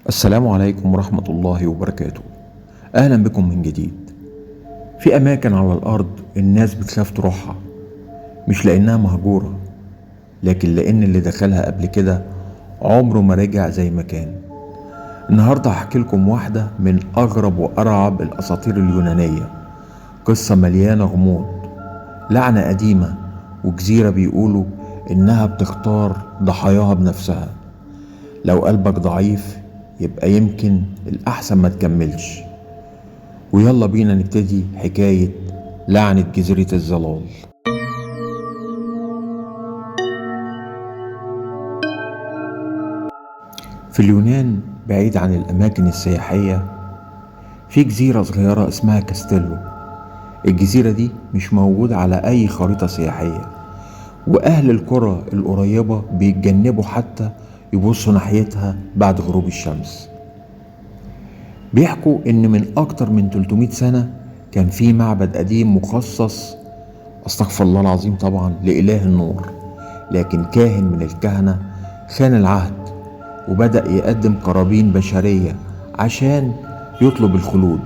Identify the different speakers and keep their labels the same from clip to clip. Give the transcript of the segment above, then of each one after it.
Speaker 1: السلام عليكم ورحمة الله وبركاته. أهلا بكم من جديد. في أماكن على الأرض الناس بتخاف تروحها، مش لأنها مهجورة، لكن لأن اللي دخلها قبل كده عمره ما رجع زي ما كان. النهاردة هحكي لكم واحدة من أغرب وأرعب الأساطير اليونانية، قصة مليانة غموض، لعنة قديمة، وجزيرة بيقولوا إنها بتختار ضحاياها بنفسها. لو قلبك ضعيف يبقى يمكن الأحسن ما تكملش. ويلا بينا نبتدي حكاية لعنة جزيرة الظلال. في اليونان بعيد عن الأماكن السياحية في جزيرة صغيرة اسمها كاستيلو. الجزيرة دي مش موجودة على أي خريطة سياحية، وأهل القرى القريبة بيتجنبوا حتى يبصوا ناحيتها بعد غروب الشمس. بيحكوا إن من أكتر من 300 سنة كان في معبد قديم مخصص، استغفر الله العظيم طبعا، لإله النور، لكن كاهن من الكهنة خان العهد وبدأ يقدم قرابين بشرية عشان يطلب الخلود.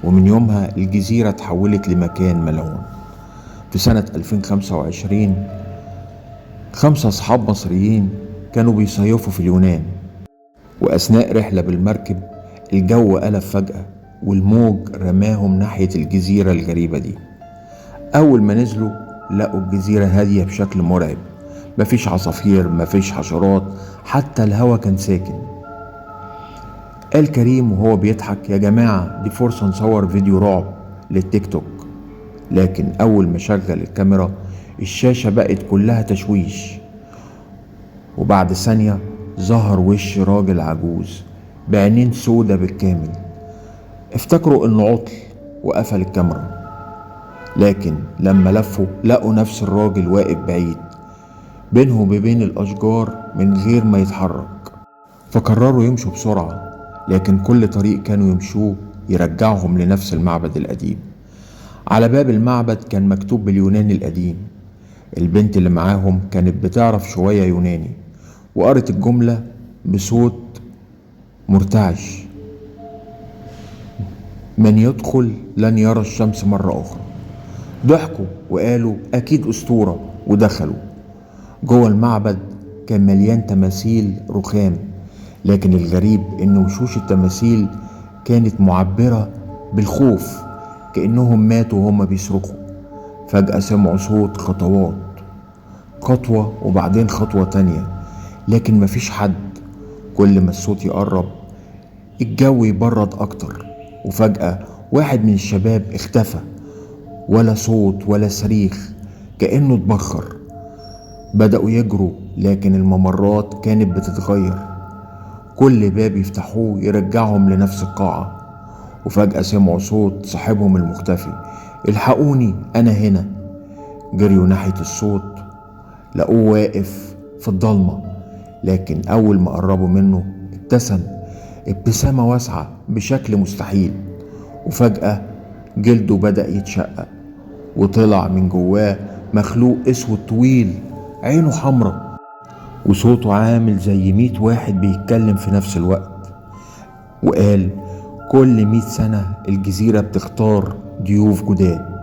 Speaker 1: ومن يومها الجزيرة تحولت لمكان ملعون. في سنة 2025 5 أصحاب مصريين كانوا بيصيفوا في اليونان، وأثناء رحلة بالمركب الجو قلب فجأة والموج رماهم ناحية الجزيرة الغريبة دي. أول ما نزلوا لقوا الجزيرة هادية بشكل مرعب، مفيش عصافير، مفيش حشرات، حتى الهوا كان ساكن. قال كريم وهو بيضحك: يا جماعة دي فرصة نصور فيديو رعب للتيك توك. لكن أول ما شغل الكاميرا الشاشة بقت كلها تشويش، وبعد ثانية ظهر وش راجل عجوز بعينين سودة بالكامل. افتكروا انه عطل وقفل الكاميرا، لكن لما لفوا لقوا نفس الراجل واقف بعيد بينهم وبين الاشجار من غير ما يتحرك. فقرروا يمشوا بسرعة، لكن كل طريق كانوا يمشوه يرجعهم لنفس المعبد القديم. على باب المعبد كان مكتوب باليوناني القديم. البنت اللي معاهم كانت بتعرف شوية يوناني، وقرت الجملة بصوت مرتعش: من يدخل لن يرى الشمس مرة أخرى. ضحكوا وقالوا أكيد أسطورة، ودخلوا جوه المعبد. كان مليان تماثيل رخام، لكن الغريب إن وشوش التماثيل كانت معبرة بالخوف، كأنهم ماتوا وهم بيصرخوا. فجأة سمعوا صوت خطوات، خطوة وبعدين خطوة تانية، لكن مفيش حد. كل ما الصوت يقرب الجو يبرد أكتر، وفجأة واحد من الشباب اختفى، ولا صوت ولا صريخ، كأنه اتبخر. بدأوا يجروا، لكن الممرات كانت بتتغير، كل باب يفتحوه يرجعهم لنفس القاعة. وفجأة سمعوا صوت صاحبهم المختفي: الحقوني أنا هنا. جريوا ناحية الصوت، لقوه واقف في الضلمة، لكن أول ما قربوا منه ابتسم ابتسامة واسعة بشكل مستحيل. وفجأة جلده بدأ يتشقق، وطلع من جواه مخلوق اسود طويل عينه حمرا، وصوته عامل زي 100 واحد بيتكلم في نفس الوقت. وقال: كل 100 سنة الجزيرة بتختار ضيوف جداد.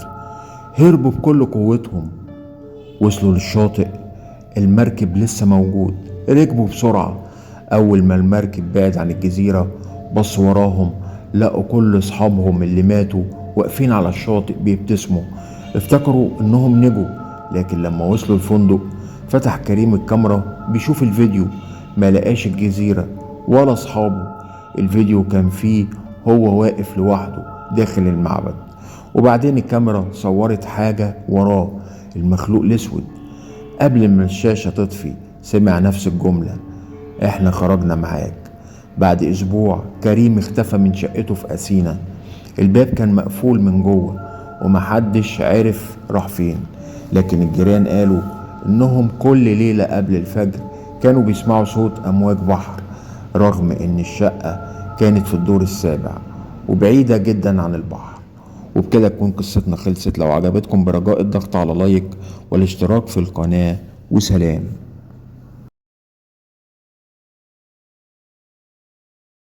Speaker 1: هربوا بكل قوتهم، وصلوا للشاطئ. المركب لسه موجود، ركبوا بسرعة. أول ما المركب بعد عن الجزيرة بصوا وراهم، لقوا كل أصحابهم اللي ماتوا واقفين على الشاطئ بيبتسموا. افتكروا إنهم نجوا، لكن لما وصلوا الفندق فتح كريم الكاميرا بيشوف الفيديو، ما لقاش الجزيرة ولا أصحابه. الفيديو كان فيه هو واقف لوحده داخل المعبد، وبعدين الكاميرا صورت حاجة وراه، المخلوق الأسود. قبل ما الشاشة تطفي سمع نفس الجملة: احنا خرجنا معاك. بعد اسبوع كريم اختفى من شقته في أثينا. الباب كان مقفول من جوه ومحدش عرف راح فين، لكن الجيران قالوا انهم كل ليلة قبل الفجر كانوا بيسمعوا صوت امواج بحر، رغم ان الشقة كانت في الدور السابع وبعيدة جدا عن البحر. وبكده تكون قصتنا خلصت. لو عجبتكم برجاء الضغط على لايك والاشتراك في القناة، وسلام.